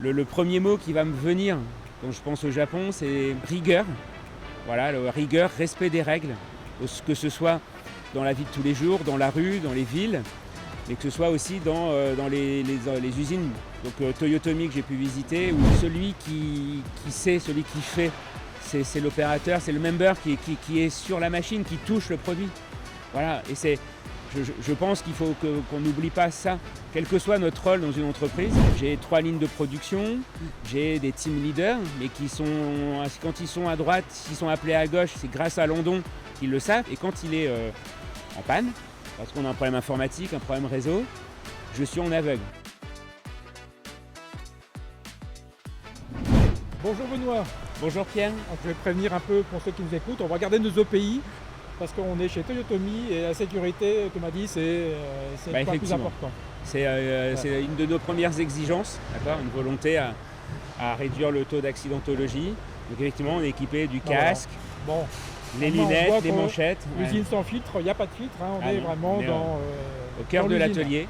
Le premier mot qui va me venir quand je pense au Japon, c'est rigueur. Voilà, rigueur, respect des règles, que ce soit dans la vie de tous les jours, dans la rue, dans les villes, mais que ce soit aussi dans les usines. Donc Toyotomi que j'ai pu visiter, où celui qui sait, celui qui fait, c'est l'opérateur, c'est le member qui est sur la machine, qui touche le produit. Voilà, et je pense qu'il faut qu'on n'oublie pas ça, quel que soit notre rôle dans une entreprise. J'ai 3 lignes de production, j'ai des team leaders, mais quand ils sont à droite, s'ils sont appelés à gauche, c'est grâce à Landon qu'ils le savent. Et quand il est en panne, parce qu'on a un problème informatique, un problème réseau, je suis en aveugle. Bonjour Benoît. Bonjour Pierre. Je vais prévenir un peu pour ceux qui nous écoutent, on va regarder nos OPI parce qu'on est chez Toyotomi et la sécurité, tu m'as dit, c'est le point le plus important. C'est une de nos premières exigences, d'accord, une volonté à réduire le taux d'accidentologie. Donc effectivement, on est équipé du casque, voilà. Les lunettes, les manchettes. L'usine sans filtre, il n'y a pas de filtre, hein, on est vraiment au cœur de l'atelier.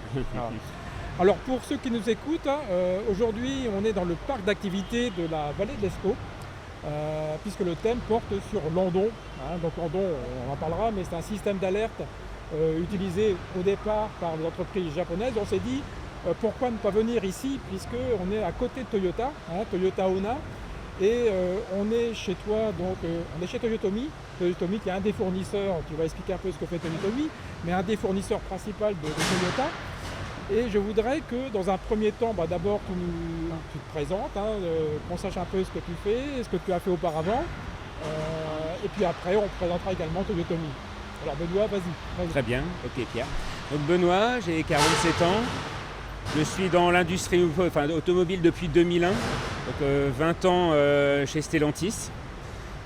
Alors pour ceux qui nous écoutent, aujourd'hui on est dans le parc d'activités de la vallée de l'Escaut. Puisque le thème porte sur Landon. Donc Landon, on en parlera, mais c'est un système d'alerte utilisé au départ par les entreprises japonaises. On s'est dit pourquoi ne pas venir ici, puisqu'on est à côté de Toyota, Toyota Onna, et on est chez toi, donc on est chez Toyotomi qui est un des fournisseurs, tu vas expliquer un peu ce que fait Toyotomi, mais un des fournisseurs principaux de Toyota. Et je voudrais que dans un premier temps, d'abord tu te présentes, qu'on sache un peu ce que tu fais, ce que tu as fait auparavant. Et puis après, on présentera également Toyotomi. Alors Benoît, vas-y. Très bien, ok Pierre. Donc Benoît, j'ai 47 ans. Je suis dans l'industrie automobile depuis 2001. Donc 20 ans chez Stellantis.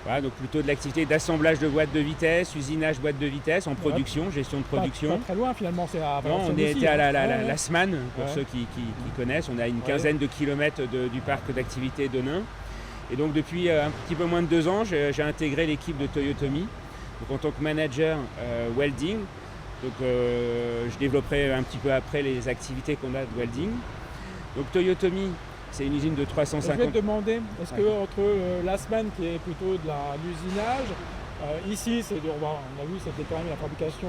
Voilà, donc plutôt de l'activité d'assemblage de boîtes de vitesse, usinage boîtes de vitesse en production, gestion de production. Pas très loin finalement, c'est à non, on était à la SMAN, pour ceux qui connaissent. On a une quinzaine de kilomètres du parc d'activité d'Onin. Et donc depuis un petit peu moins de 2 ans, j'ai intégré l'équipe de Toyotomi. Donc en tant que manager welding. Donc je développerai un petit peu après les activités qu'on a de welding. Donc Toyotomi, c'est une usine de 350... Je vais te demander, est-ce que entre la semaine qui est plutôt de l'usinage, ici, on a vu, c'était quand même la fabrication,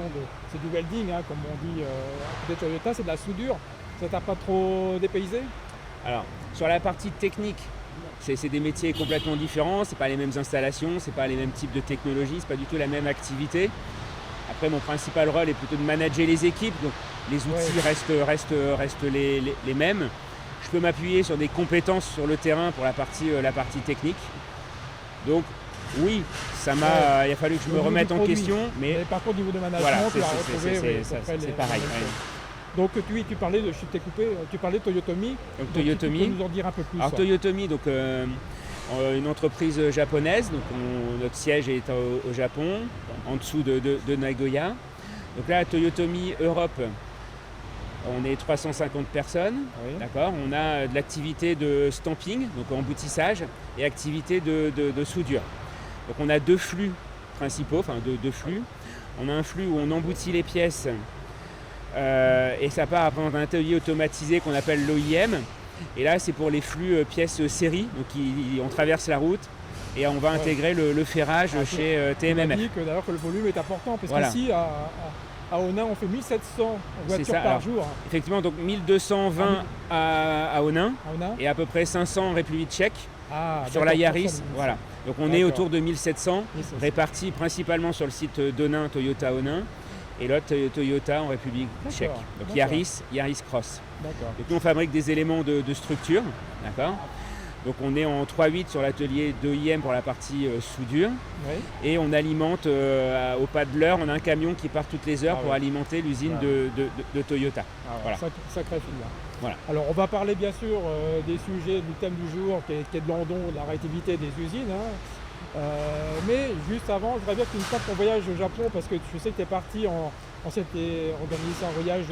c'est du welding, comme on dit à côté de Toyota, c'est de la soudure. Ça t'a pas trop dépaysé? Alors, sur la partie technique, c'est des métiers complètement différents, c'est pas les mêmes installations, c'est pas les mêmes types de technologies, c'est pas du tout la même activité. Après, mon principal rôle est plutôt de manager les équipes, donc les outils restent les mêmes. Je peux m'appuyer sur des compétences sur le terrain pour la partie technique. Donc oui, il a fallu que je me remette en question. Mais par contre, au niveau de management, voilà, tu as retrouvé c'est pareil. Donc tu parlais de, je t'ai coupé, tu parlais de Toyotomi. Donc Toyotomi. Tu peux nous en dire un peu plus. Alors Toyotomi, donc une entreprise japonaise. Donc notre siège est au Japon, en dessous de Nagoya. Donc là, Toyotomi Europe. On est 350 personnes, d'accord. On a de l'activité de stamping, donc emboutissage, et activité de soudure. Donc on a 2 flux principaux, deux flux. On a un flux où on emboutit les pièces et ça part après dans un atelier automatisé qu'on appelle l'OIM. Et là c'est pour les flux pièces série, donc on traverse la route et on va intégrer le ferrage chez TMMF. On dit que d'ailleurs que le volume est important, parce qu'ici à Onin, on fait 1700 voitures par jour. Effectivement, donc 1220 à Onin et à peu près 500 en République tchèque sur la Yaris. Voilà. Donc on est autour de 1700, répartis principalement sur le site d'Onin, Toyota Onin, et l'autre Toyota en République tchèque. Donc Yaris Cross. Donc nous on fabrique des éléments de structure, d'accord. Donc on est en 3.8 sur l'atelier d'OIM pour la partie soudure et on alimente au pas de l'heure, on a un camion qui part toutes les heures pour alimenter l'usine de Toyota. Voilà. Sacré filière. Voilà. Alors on va parler bien sûr des sujets du thème du jour qui est de Landon, de la réactivité des usines. Mais juste avant, je voudrais bien que tu nous parles de ton voyage au Japon parce que je sais que tu es parti on s'était organisé un voyage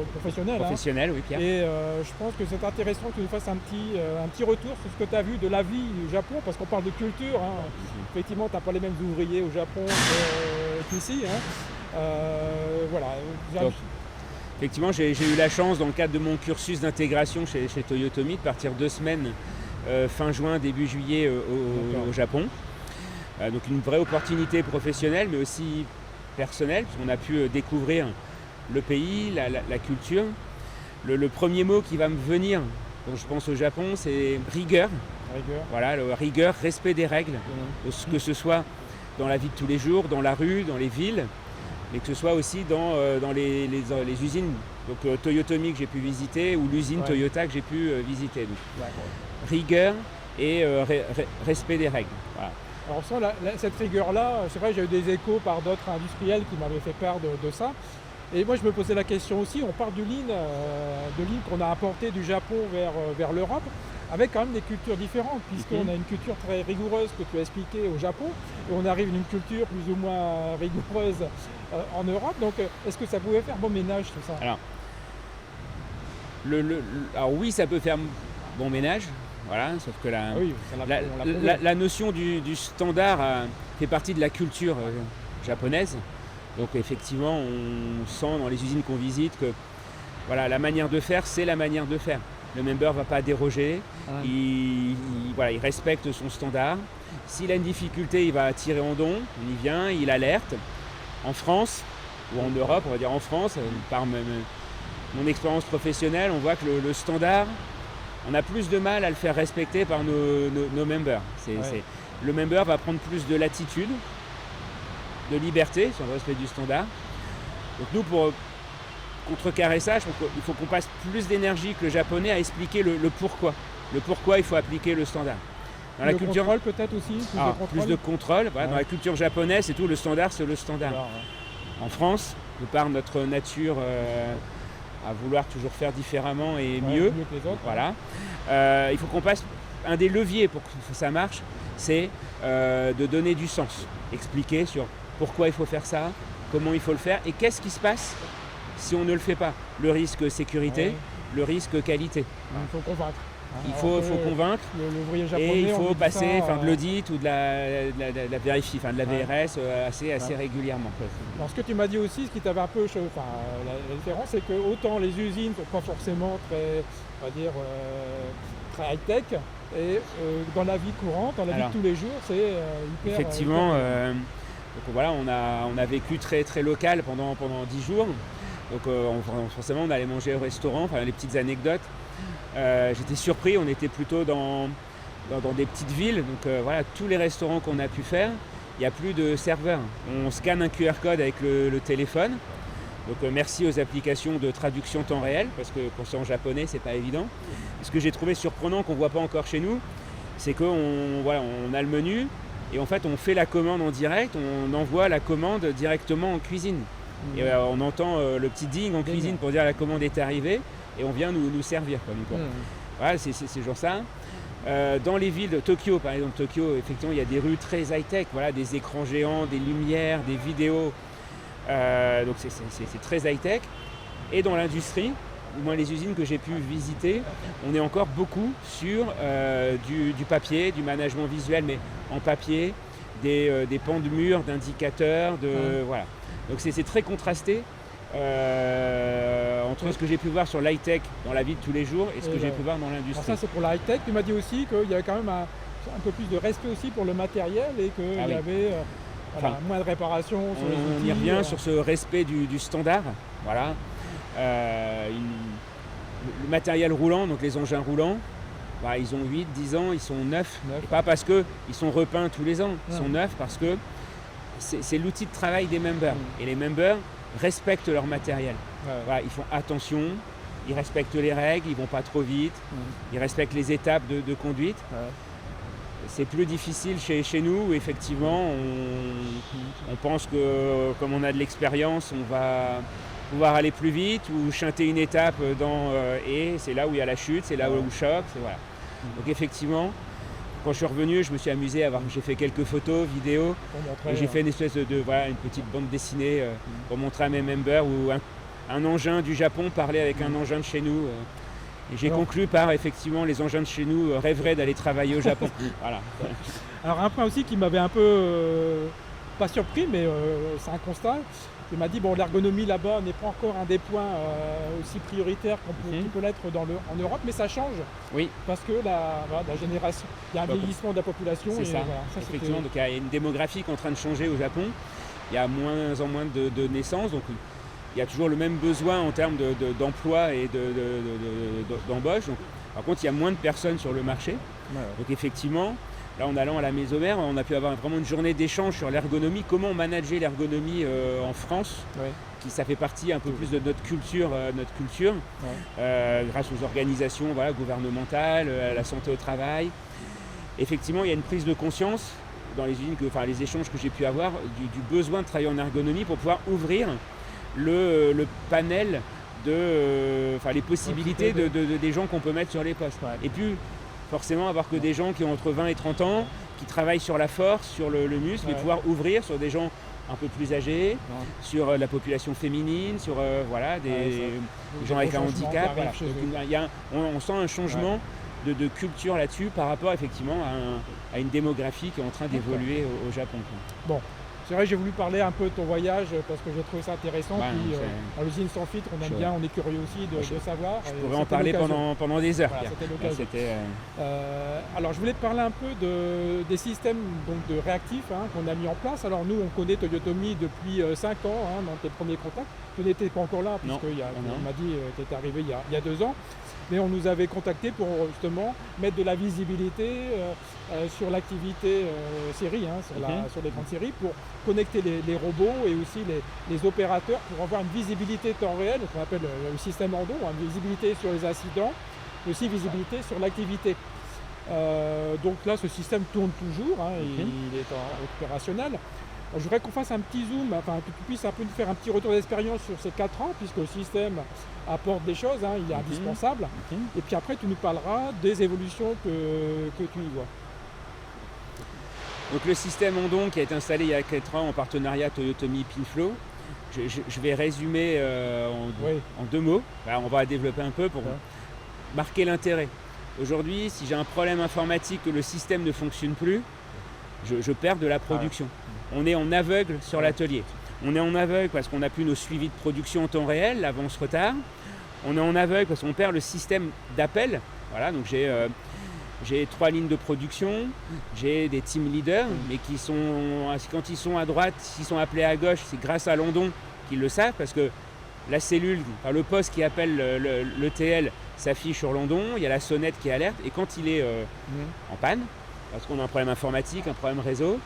professionnel. Professionnel, oui Pierre. Et je pense que c'est intéressant que tu nous fasses un petit retour sur ce que tu as vu de la vie au Japon, parce qu'on parle de culture. Effectivement, tu n'as pas les mêmes ouvriers au Japon qu'ici. Voilà. Effectivement, j'ai eu la chance, dans le cadre de mon cursus d'intégration chez Toyotomi, de partir 2 semaines fin juin, début juillet au Japon. Donc une vraie opportunité professionnelle, mais aussi personnelle, parce qu'on a pu découvrir le pays, la culture. Le premier mot qui va me venir quand je pense au Japon, c'est rigueur. Voilà, rigueur, respect des règles, que ce soit dans la vie de tous les jours, dans la rue, dans les villes, mais que ce soit aussi dans les usines, donc Toyotomi que j'ai pu visiter ou l'usine Toyota que j'ai pu visiter. Donc, rigueur et respect des règles. Voilà. Alors on sent cette rigueur-là, c'est vrai, j'ai eu des échos par d'autres industriels qui m'avaient fait part de ça. Et moi je me posais la question aussi, on parle de l'île qu'on a importé du Japon vers l'Europe, avec quand même des cultures différentes, puisqu'on a une culture très rigoureuse que tu as expliqué au Japon, et on arrive à une culture plus ou moins rigoureuse en Europe. Donc est-ce que ça pouvait faire bon ménage tout ça? Alors oui, ça peut faire bon ménage, voilà, sauf que la notion du standard fait partie de la culture japonaise. Donc effectivement, on sent dans les usines qu'on visite que voilà, la manière de faire, c'est la manière de faire. Le member ne va pas déroger, il respecte son standard. S'il a une difficulté, il va tirer en don, on y vient, il alerte. En France, ou en Europe, on va dire en France, par mon expérience professionnelle, on voit que le standard, on a plus de mal à le faire respecter par nos members. Le member va prendre plus de latitude, de liberté sur le respect du standard. Donc nous, pour contrecarrer ça, je pense qu'il faut qu'on passe plus d'énergie que le japonais à expliquer le pourquoi. Le pourquoi il faut appliquer le standard. Dans la culture contrôle peut-être aussi, plus de contrôle. Voilà, dans la culture japonaise, c'est tout, le standard, c'est le standard. En France, de par notre nature à vouloir toujours faire différemment et mieux que les autres. Voilà. Il faut qu'on passe, un des leviers pour que ça marche, c'est de donner du sens. Expliquer sur pourquoi il faut faire ça, comment il faut le faire et qu'est-ce qui se passe si on ne le fait pas. Le risque sécurité, le risque qualité. Il faut convaincre. Il faut convaincre japonais, et il faut passer de l'audit ou de la vérifie, de la VRS assez régulièrement. Alors ce que tu m'as dit aussi, ce qui t'avait un peu la différence, c'est que autant les usines ne sont pas forcément très, on va dire, très high-tech, et dans la vie courante, dans la vie de tous les jours, c'est hyper... Effectivement, donc voilà, on a vécu très, très local pendant 10 jours. Donc forcément, on allait manger au restaurant, les petites anecdotes. J'étais surpris, on était plutôt dans des petites villes, donc voilà, tous les restaurants qu'on a pu faire, il n'y a plus de serveurs. On scanne un QR code avec le téléphone, donc merci aux applications de traduction temps réel, parce que quand c'est en japonais, c'est pas évident. Et ce que j'ai trouvé surprenant, qu'on ne voit pas encore chez nous, c'est qu'on a le menu, et en fait on fait la commande en direct, on envoie la commande directement en cuisine. Et on entend le petit ding en cuisine pour dire la commande est arrivée, et on vient nous servir. Voilà, c'est genre ça. Dans les villes de Tokyo, par exemple, effectivement, il y a des rues très high-tech, voilà, des écrans géants, des lumières, des vidéos. Donc c'est très high-tech. Et dans l'industrie, ou moins les usines que j'ai pu visiter, on est encore beaucoup sur du papier, du management visuel, mais en papier, des pans de murs, d'indicateurs, voilà. Donc c'est très contrasté. Entre ce que j'ai pu voir sur l'high-tech dans la vie de tous les jours et ce que j'ai pu voir dans l'industrie. Ça c'est pour la high-tech. Tu m'as dit aussi qu'il y avait quand même un peu plus de respect aussi pour le matériel et qu'il y avait moins de réparations sur les outils. On y revient sur ce respect du standard. Voilà. Le matériel roulant, donc les engins roulants, ils ont 8, 10 ans, ils sont neufs. Pas parce qu'ils sont repeints tous les ans, ils sont neufs parce que c'est l'outil de travail des members. Et les members respectent leur matériel. Voilà, ils font attention, ils respectent les règles, ils ne vont pas trop vite, ils respectent les étapes de conduite. C'est plus difficile chez nous où effectivement on pense que comme on a de l'expérience, on va pouvoir aller plus vite ou chanter une étape et c'est là où il y a la chute, c'est là où le choc. Voilà. Donc effectivement, quand je suis revenu, je me suis amusé j'ai fait quelques photos, vidéos, et j'ai fait une espèce une petite bande dessinée pour montrer à mes members où un engin du Japon parlait avec un engin de chez nous. Et j'ai conclu par effectivement les engins de chez nous rêveraient d'aller travailler au Japon. Voilà. Alors un point aussi qui m'avait un peu pas surpris, mais c'est un constat. Il m'a dit, bon, l'ergonomie là-bas n'est pas encore un des points aussi prioritaires qui peut l'être en Europe, mais ça change. Oui. Parce que la génération, il y a un vieillissement de la population. C'est ça. Voilà, ça effectivement, donc il y a une démographie qui est en train de changer au Japon. Il y a moins en moins de naissances, donc il y a toujours le même besoin en termes d'emploi et d'embauche. Donc, par contre, il y a moins de personnes sur le marché. Ouais. Donc effectivement, là en allant à la maison mère, on a pu avoir vraiment une journée d'échange sur l'ergonomie, comment manager l'ergonomie en France, ça fait partie un peu plus de notre culture, grâce aux organisations gouvernementales, à la santé au travail. Effectivement, il y a une prise de conscience dans les usines, les échanges que j'ai pu avoir, du besoin de travailler en ergonomie pour pouvoir ouvrir le panel les possibilités des gens qu'on peut mettre sur les postes. Ouais. Et puis, forcément, avoir que des gens qui ont entre 20 et 30 ans, qui travaillent sur la force, sur le muscle, mais pouvoir ouvrir sur des gens un peu plus âgés, sur la population féminine, sur des gens avec un handicap. Voilà. Donc, on sent un changement de culture là-dessus par rapport effectivement à une démographie qui est en train d'évoluer au Japon. Bon. C'est vrai, j'ai voulu parler un peu de ton voyage parce que j'ai trouvé ça intéressant. Puis, à l'usine Sans Filtre, on aime bien, on est curieux aussi de savoir. Je pourrais en parler pendant des heures. Voilà, c'était l'occasion. Alors, je voulais te parler un peu des systèmes de réactifs qu'on a mis en place. Alors, nous, on connaît Toyotomi depuis 5 ans, dans tes premiers contacts. Tu n'étais pas encore là, puisqu'on m'a dit que tu étais arrivé il y a 2 ans. Mais on nous avait contacté pour justement mettre de la visibilité sur l'activité série, sur les grandes séries, pour connecter les robots et aussi les opérateurs pour avoir une visibilité temps réel, qu'on appelle le système Endo, une visibilité sur les incidents, et aussi visibilité sur l'activité. Donc là, ce système tourne toujours, il est opérationnel. Alors, je voudrais qu'on fasse un petit zoom, que tu puisses un peu nous faire un petit retour d'expérience sur ces 4 ans, puisque le système apporte des choses, il est indispensable. Et puis après, tu nous parleras des évolutions que tu y vois. Donc le système Andon qui a été installé il y a 4 ans en partenariat Toyotomi Pinflow, je vais résumer en 2 mots. On va développer un peu pour marquer l'intérêt. Aujourd'hui, si j'ai un problème informatique, que le système ne fonctionne plus, je perds de la production. On est en aveugle sur l'atelier. On est en aveugle parce qu'on n'a plus nos suivis de production en temps réel, l'avance-retard. On est en aveugle parce qu'on perd le système d'appel. Voilà, donc j'ai 3 lignes de production, j'ai des team leaders, mais quand ils sont à droite, s'ils sont appelés à gauche, c'est grâce à l'Andon qu'ils le savent, parce que la cellule, le poste qui appelle l'ETL s'affiche sur l'Andon, il y a la sonnette qui alerte, et quand il est en panne, parce qu'on a un problème informatique, un problème réseau,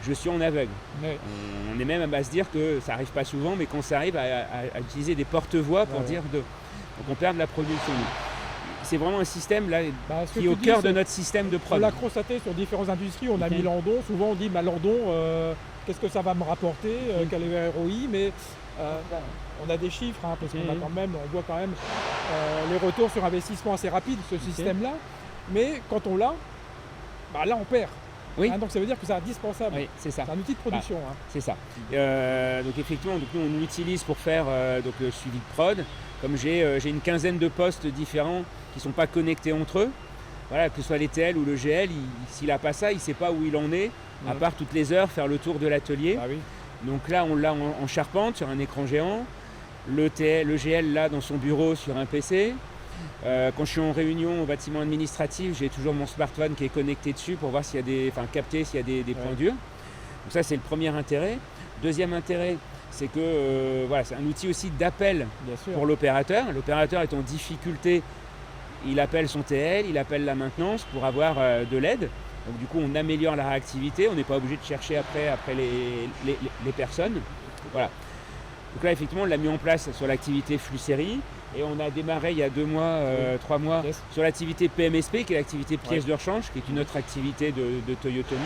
je suis en aveugle. On est même à se dire que ça n'arrive pas souvent, mais quand ça arrive à utiliser des porte-voix pour dire donc on perd de la production. C'est vraiment un système là, qui est au cœur de notre système de prod. On l'a constaté sur différentes industries, on a mis l'Andon, souvent on dit l'Andon, qu'est-ce que ça va me rapporter, quel est le ROI, mais on a des chiffres, parce qu'on a on voit quand même les retours sur investissement assez rapides, ce système-là, mais quand on l'a, là on perd. Donc ça veut dire que c'est indispensable. Oui, c'est ça. C'est un outil de production. C'est ça. Donc effectivement, nous on l'utilise pour faire le suivi de prod. Comme j'ai une quinzaine de postes différents qui ne sont pas connectés entre eux, que ce soit l'ETL ou le GL, s'il n'a pas ça, il ne sait pas où il en est, à part toutes les heures faire le tour de l'atelier. Donc là, on l'a en charpente sur un écran géant. Le GL là dans son bureau sur un PC. Quand je suis en réunion au bâtiment administratif, j'ai toujours mon smartphone qui est connecté dessus pour voir s'il y a capter s'il y a des points durs. Donc ça, c'est le premier intérêt. Deuxième intérêt, c'est que c'est un outil aussi d'appel pour l'opérateur. L'opérateur est en difficulté, il appelle son TL, il appelle la maintenance pour avoir de l'aide. Donc du coup, on améliore la réactivité, on n'est pas obligé de chercher après les personnes. Voilà. Donc là, effectivement, on l'a mis en place sur l'activité flux série. Et on a démarré il y a 2 mois, 3 mois, sur l'activité PMSP, qui est l'activité pièce de rechange, qui est une autre activité de Toyotomi.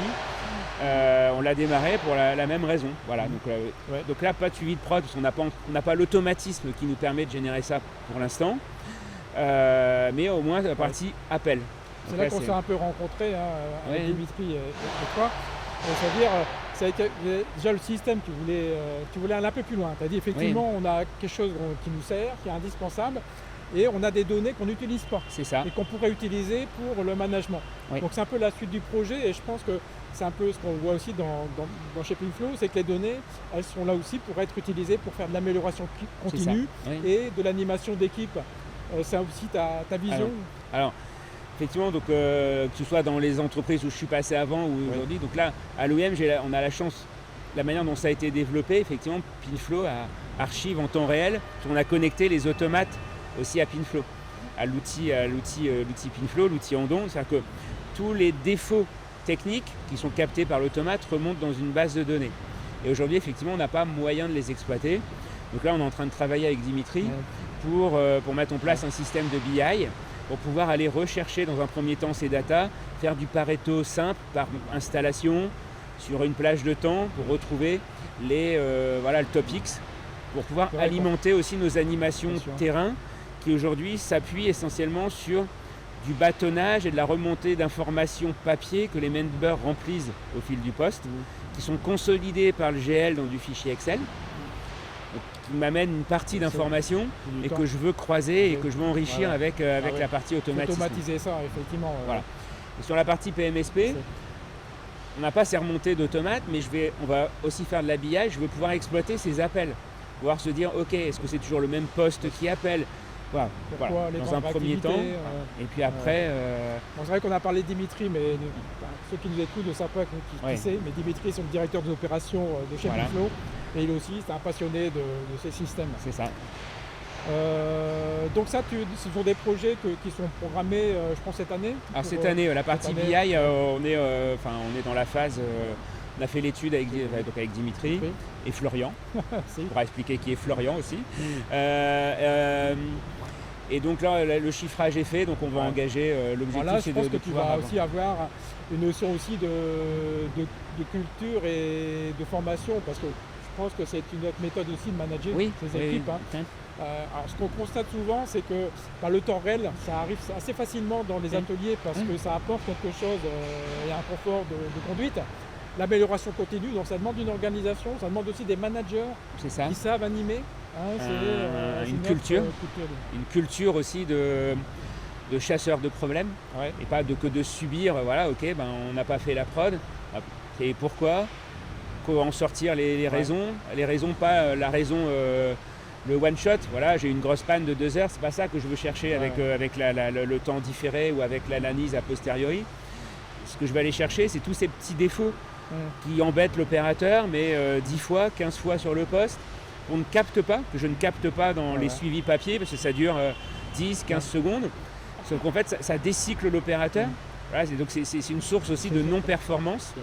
On l'a démarré pour la même raison. Voilà. Donc là, pas de suivi de prod, parce qu'on n'a pas l'automatisme qui nous permet de générer ça pour l'instant. Mais au moins la partie appel. C'est là qu'on s'est un peu rencontrés, avec Dimitri et toi. C'est-à-dire, déjà le système, tu voulais aller un peu plus loin. Tu as dit effectivement, on a quelque chose qui nous sert, qui est indispensable. et on a des données qu'on n'utilise pas C'est ça. et qu'on pourrait utiliser pour le management. Oui. Donc c'est un peu la suite du projet et je pense que c'est un peu ce qu'on voit aussi dans chez Pinflow, c'est que les données, elles sont là aussi pour être utilisées pour faire de l'amélioration continue Oui. et de l'animation d'équipe. C'est aussi ta vision. Alors, effectivement, donc, que ce soit dans les entreprises où je suis passé avant ou aujourd'hui, donc là, à l'OEM, on a la chance, la manière dont ça a été développé, effectivement, Pinflow archive en temps réel. On a connecté les automates aussi à Pinflow, à l'outil Pinflow, l'outil Andon. C'est-à-dire que tous les défauts techniques qui sont captés par l'automate remontent dans une base de données. Et aujourd'hui, effectivement, on n'a pas moyen de les exploiter. Donc là, on est en train de travailler avec Dimitri pour mettre en place un système de BI, pour pouvoir aller rechercher dans un premier temps ces datas, faire du Pareto simple par installation sur une plage de temps pour retrouver le top X, pour pouvoir alimenter aussi nos animations terrain qui aujourd'hui s'appuient essentiellement sur du bâtonnage et de la remontée d'informations papier que les members remplissent au fil du poste, qui sont consolidées par le GL dans du fichier Excel, donc, qui m'amène une partie d'informations et que je veux croiser et que je veux enrichir avec la partie automatisme. Automatiser ça, effectivement. Voilà. Et sur la partie PMSP, on n'a pas ces remontées d'automates, mais on va aussi faire de la BI, je veux pouvoir exploiter ces appels, pouvoir se dire, ok, est-ce que c'est toujours le même poste qui appelle ? Voilà. Dans un premier temps, et puis après... Bon, c'est vrai qu'on a parlé de Dimitri, mais ceux qui nous écoutent ne savent pas qui c'est, mais Dimitri, c'est le directeur des opérations de chez Pinflow, et il aussi, c'est un passionné de ces systèmes. C'est ça. Donc ça, ce sont des projets qui sont programmés, je pense, cette année. Alors cette année, la partie BI, on est dans la phase... on a fait l'étude avec Dimitri et Florian. On pourra expliquer qui est Florian aussi. Et donc là, le chiffrage est fait, donc on va engager l'objectif, c'est de pouvoir... Je pense que tu vas aussi avoir une notion aussi de culture et de formation, parce que je pense que c'est une autre méthode aussi de manager ces équipes. Alors ce qu'on constate souvent, c'est que le temps réel, ça arrive assez facilement dans les ateliers parce que ça apporte quelque chose, il y a un confort de conduite. L'amélioration continue, donc ça demande une organisation, ça demande aussi des managers qui savent animer. Une culture aussi de chasseur de problèmes et pas que de subir, on n'a pas fait la prod, et pourquoi en sortir les raisons, pas la raison, le one shot, j'ai une grosse panne de 2 heures, c'est pas ça que je veux chercher avec le temps différé ou avec l'analyse a posteriori. Ce que je vais aller chercher, c'est tous ces petits défauts qui embêtent l'opérateur, mais 10 fois, 15 fois sur le poste, qu'on ne capte pas, que je ne capte pas dans les suivis papier, parce que ça dure 10, 15 secondes. Sauf qu'en fait, ça décycle l'opérateur. Donc c'est une source aussi de non-performance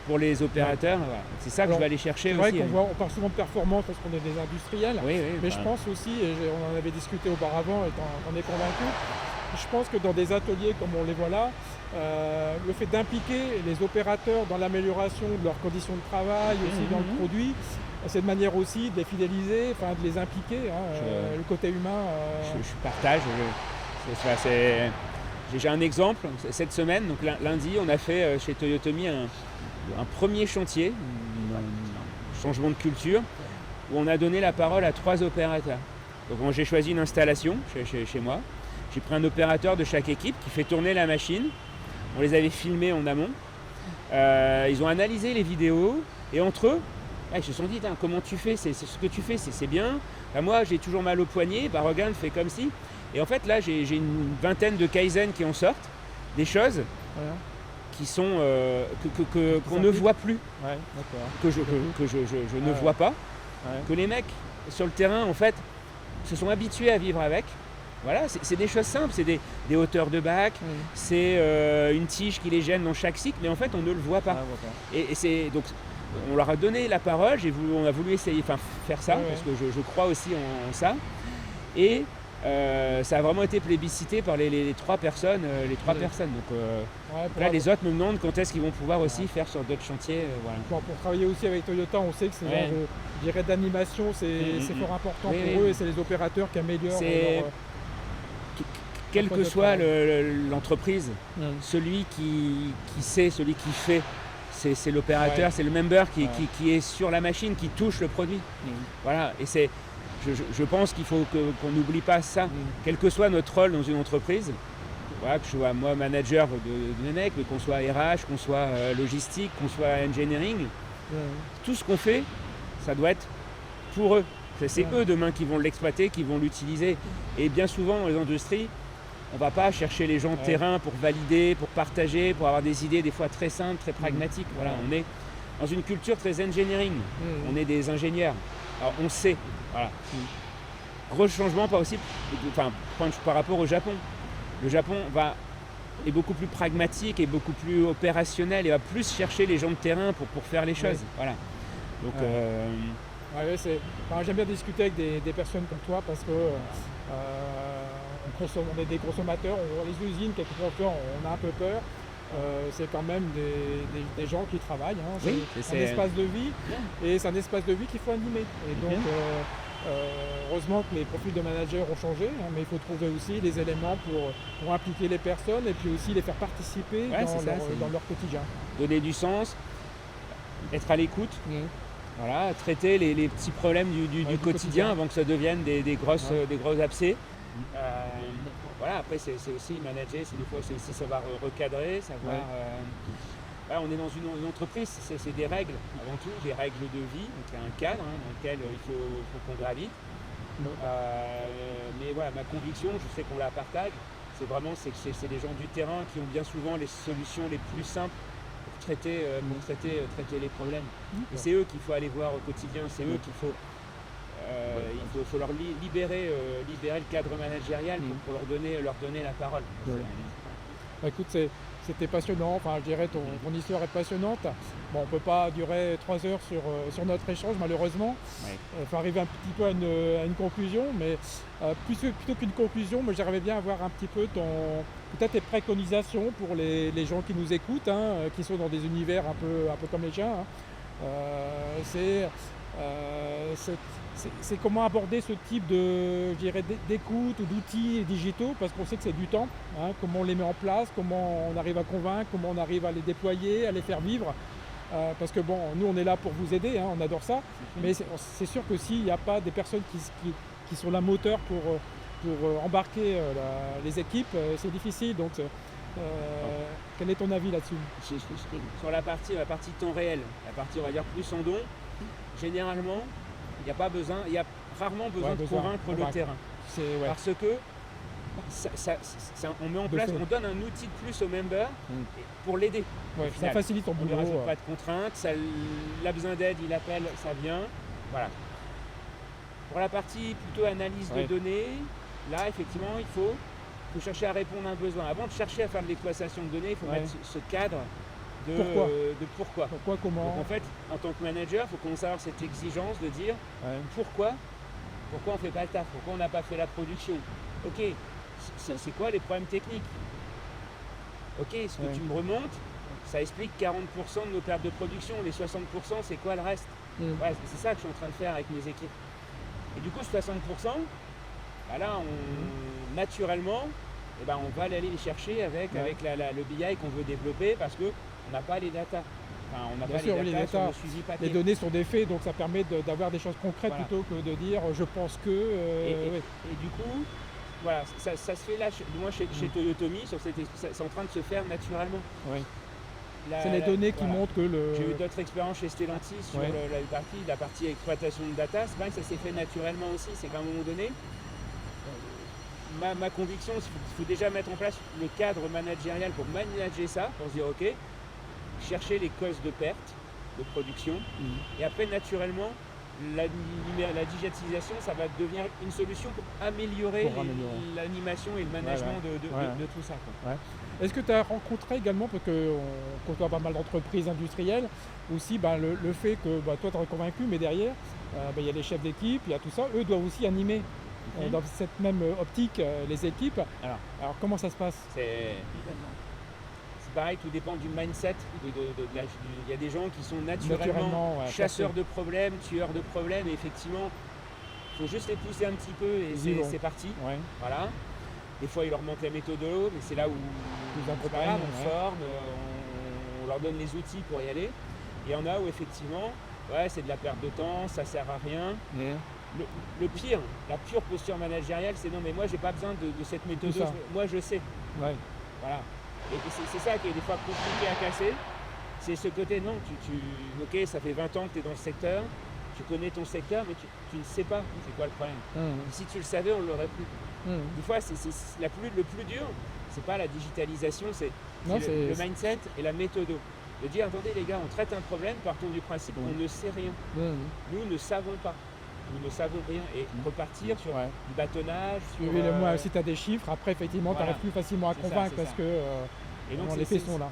pour les opérateurs. C'est ça que je vais aller chercher aussi. C'est vrai qu'on parle souvent de performance parce qu'on est des industriels, mais je pense aussi, et on en avait discuté auparavant et on est convaincu, je pense que dans des ateliers comme on les voit là, le fait d'impliquer les opérateurs dans l'amélioration de leurs conditions de travail, aussi dans le produit, c'est une manière aussi de les fidéliser, de les impliquer, le côté humain. Je partage. J'ai un exemple, cette semaine, donc lundi, on a fait chez Toyotomi un premier chantier, un changement de culture, où on a donné la parole à 3 opérateurs. Donc j'ai choisi une installation chez moi. J'ai pris un opérateur de chaque équipe qui fait tourner la machine. On les avait filmés en amont. Ils ont analysé les vidéos et entre eux, ils se sont dit comment tu fais, c'est ce que tu fais, c'est bien. Moi j'ai toujours mal au poignet, regarde, fais comme si. Et en fait là j'ai une vingtaine de Kaizen qui en sortent, des choses qui sont qu'on ne voit plus, que je ne vois pas, que les mecs sur le terrain en fait se sont habitués à vivre avec. Voilà, c'est des choses simples, c'est des hauteurs de bac, c'est une tige qui les gêne dans chaque cycle, mais en fait on ne le voit pas. Et c'est donc on leur a donné la parole, on a voulu essayer, faire ça, parce que je crois aussi en ça. Et ça a vraiment été plébiscité par les 3 personnes. Donc là, les autres me demandent quand est-ce qu'ils vont pouvoir aussi faire sur d'autres chantiers. Pour travailler aussi avec Toyota, on sait que ce genre d'animation, c'est fort important pour eux et c'est les opérateurs qui améliorent quelle que soit l'entreprise, celui qui sait, celui qui fait, c'est l'opérateur, c'est le member qui est sur la machine, qui touche le produit. Voilà, et je pense qu'il faut qu'on n'oublie pas ça, quel que soit notre rôle dans une entreprise. Voilà, que je sois moi manager de NEC, mais qu'on soit RH, qu'on soit logistique, qu'on soit engineering, tout ce qu'on fait, ça doit être pour eux. C'est eux demain qui vont l'exploiter, qui vont l'utiliser. Et bien souvent dans les industries, on ne va pas chercher les gens de terrain pour valider, pour partager, pour avoir des idées des fois très simples, très pragmatiques. Voilà, on est dans une culture très engineering. On est des ingénieurs. Alors on sait. Voilà. Gros changement pas aussi, par rapport au Japon. Le Japon est beaucoup plus pragmatique et beaucoup plus opérationnel et va plus chercher les gens de terrain pour faire les choses. Voilà. Donc, j'aime bien discuter avec des personnes comme toi parce que on est des consommateurs, on voit les usines, quelquefois on a un peu peur. C'est quand même des gens qui travaillent. C'est un espace de vie et c'est un espace de vie qu'il faut animer. Et donc, heureusement que les profils de managers ont changé, mais il faut trouver aussi les éléments pour impliquer les personnes et puis aussi les faire participer dans leur quotidien. Donner du sens, être à l'écoute, voilà, traiter les petits problèmes du quotidien avant que ça devienne des gros abcès. Voilà, après c'est aussi manager, c'est aussi savoir recadrer, savoir... on est dans une entreprise, c'est des règles avant tout, des règles de vie, donc il y a un cadre dans lequel il faut qu'on gravite. Mais voilà, ma conviction, je sais qu'on la partage, c'est les gens du terrain qui ont bien souvent les solutions les plus simples pour traiter les problèmes. Et c'est eux qu'il faut aller voir au quotidien, c'est eux qu'il faut... il faut leur libérer le cadre managérial pour leur donner la parole. Écoute, c'était passionnant, je dirais ton histoire est passionnante. Bon, on ne peut pas durer 3 heures sur notre échange malheureusement. Il faut arriver un petit peu à une conclusion, mais plutôt qu'une conclusion, moi j'aimerais bien avoir un petit peu peut-être tes préconisations pour les gens qui nous écoutent, qui sont dans des univers un peu comme les tiens. C'est comment aborder ce type d'écoute ou d'outils digitaux, parce qu'on sait que c'est du temps, comment on les met en place, comment on arrive à convaincre, comment on arrive à les déployer, à les faire vivre. Parce que nous on est là pour vous aider, on adore ça, mais c'est sûr que s'il n'y a pas des personnes qui sont là moteur pour embarquer les équipes, c'est difficile. Donc quel est ton avis là-dessus? Sur la partie temps réel, la partie on va dire plus en don, généralement il y a rarement besoin de convaincre le terrain. Parce que on met en place, on donne un outil de plus au member pour l'aider. Ça facilite ton boulot. On ne rajoute pas de contraintes, il a besoin d'aide, il appelle, ça vient. Voilà. Pour la partie plutôt analyse de données, là effectivement il faut chercher à répondre à un besoin. Avant de chercher à faire de l'exploitation de données, il faut mettre ce cadre de pourquoi. Pourquoi, comment. Donc en fait, en tant que manager, il faut commencer à avoir cette exigence de dire pourquoi on ne fait pas le taf, pourquoi on n'a pas fait la production. Ok, c'est quoi les problèmes techniques? Ok, ce que tu me remontes, ça explique 40% de nos pertes de production, les 60% c'est quoi le reste? C'est ça que je suis en train de faire avec mes équipes. Et du coup, ce 60%, là, naturellement, on va aller les chercher avec le BI qu'on veut développer parce qu'on n'a pas les datas. On n'a pas les datas sur le suivi papier. Les données sont des faits, donc ça permet d'avoir des choses concrètes plutôt que de dire je pense que... Et du coup, voilà, ça se fait là, moi chez Toyotomi, c'est en train de se faire naturellement. C'est les données qui montrent que J'ai eu d'autres expériences chez Stellantis sur la partie exploitation de data. C'est vrai que ça s'est fait naturellement aussi, c'est qu'à un moment donné, ma conviction, c'est qu'il faut déjà mettre en place le cadre managérial pour manager ça, pour se dire ok, chercher les causes de perte de production, et après naturellement la digitalisation, ça va devenir une solution pour améliorer l'animation et le management de tout ça. Est-ce que tu as rencontré également, parce qu'on côtoie pas mal d'entreprises industrielles, aussi le fait que toi tu as convaincu, mais derrière, il y a les chefs d'équipe, il y a tout ça, eux doivent aussi animer dans cette même optique les équipes. Alors comment ça se passe? C'est pareil, tout dépend du mindset. Il y a des gens qui sont naturellement chasseurs de problèmes, tueurs de problèmes, et effectivement, il faut juste les pousser un petit peu et c'est parti. Voilà. Des fois, il leur manque la méthode, mais c'est là où on forme, on leur donne les outils pour y aller. Et il y en a où effectivement, c'est de la perte de temps, ça sert à rien. le pire, la pure posture managériale, c'est non mais moi j'ai pas besoin de cette méthode, C'est ça. moi je sais. Ouais. Voilà. Et c'est ça qui est des fois compliqué à casser. C'est ce côté, non, ok, ça fait 20 ans que tu es dans le secteur, tu connais ton secteur, mais tu ne sais pas c'est quoi le problème. Si tu le savais, on ne l'aurait plus. Des fois, le plus dur, c'est pas la digitalisation, c'est le mindset et la méthode. De dire, attendez les gars, on traite un problème, partons du principe qu'on ne sait rien. Nous ne savons pas. Nous ne savons rien. Et repartir sur du bâtonnage, sur... Oui, moi, si tu as des chiffres, après, effectivement, tu arrives plus facilement à convaincre parce que et donc, les faits sont là.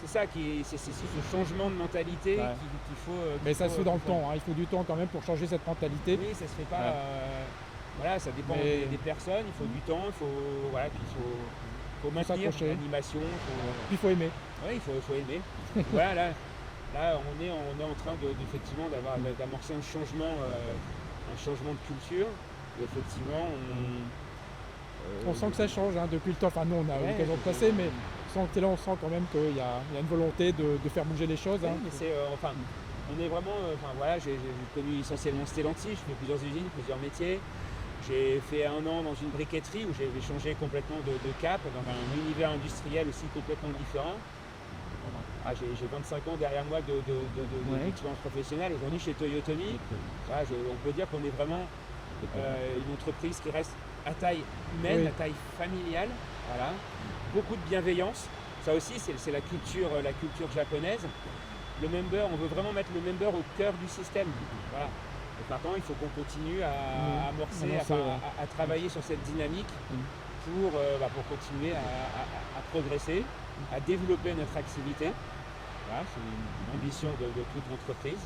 C'est ça c'est ce changement de mentalité qu'il faut... Mais ça se fait dans le temps, il faut du temps quand même pour changer cette mentalité. Oui, ça se fait pas... voilà, ça dépend des personnes, il faut du temps, il faut maintenir l'animation. Puis il faut aimer. Oui, il faut aimer. Voilà, là on est en train effectivement d'amorcer un changement de culture. Et effectivement, on sent que ça change depuis le temps. Enfin, nous, on a eu l'occasion de passer, mais sans que là, on sent quand même qu'il y a une volonté de faire bouger les choses. Mais on est vraiment... j'ai connu essentiellement Stellantis, je fais plusieurs usines, plusieurs métiers. J'ai fait 1 an dans une briqueterie où j'ai changé complètement de cap, dans un univers industriel aussi complètement différent. J'ai 25 ans derrière moi d'expérience professionnelle. Aujourd'hui, chez Toyotomi, on peut dire qu'on est vraiment une entreprise qui reste à taille humaine, à taille familiale. Voilà. Beaucoup de bienveillance. Ça aussi, c'est la culture japonaise. Le member, on veut vraiment mettre le member au cœur du système. Voilà. Et maintenant, il faut qu'on continue à amorcer, à travailler sur cette dynamique pour continuer à progresser, à développer notre activité. Voilà, c'est une ambition de toute entreprise.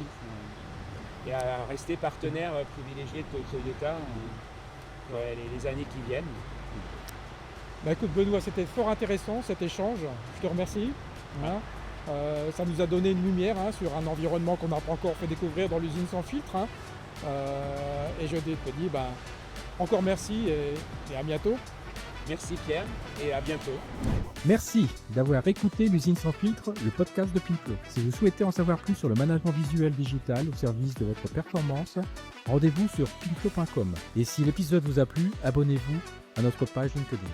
Et à rester partenaire privilégié de Toyota pour les années qui viennent. Écoute Benoît, c'était fort intéressant cet échange. Je te remercie. Ça nous a donné une lumière sur un environnement qu'on n'a pas encore fait découvrir dans l'usine sans filtre. Et je te dis encore merci et à bientôt. Merci Pierre et à bientôt. Merci d'avoir écouté l'usine sans filtre, le podcast de Pinflow. Si vous souhaitez en savoir plus sur le management visuel digital au service de votre performance, rendez-vous sur pinflow.com. Et si l'épisode vous a plu, abonnez-vous à notre page LinkedIn.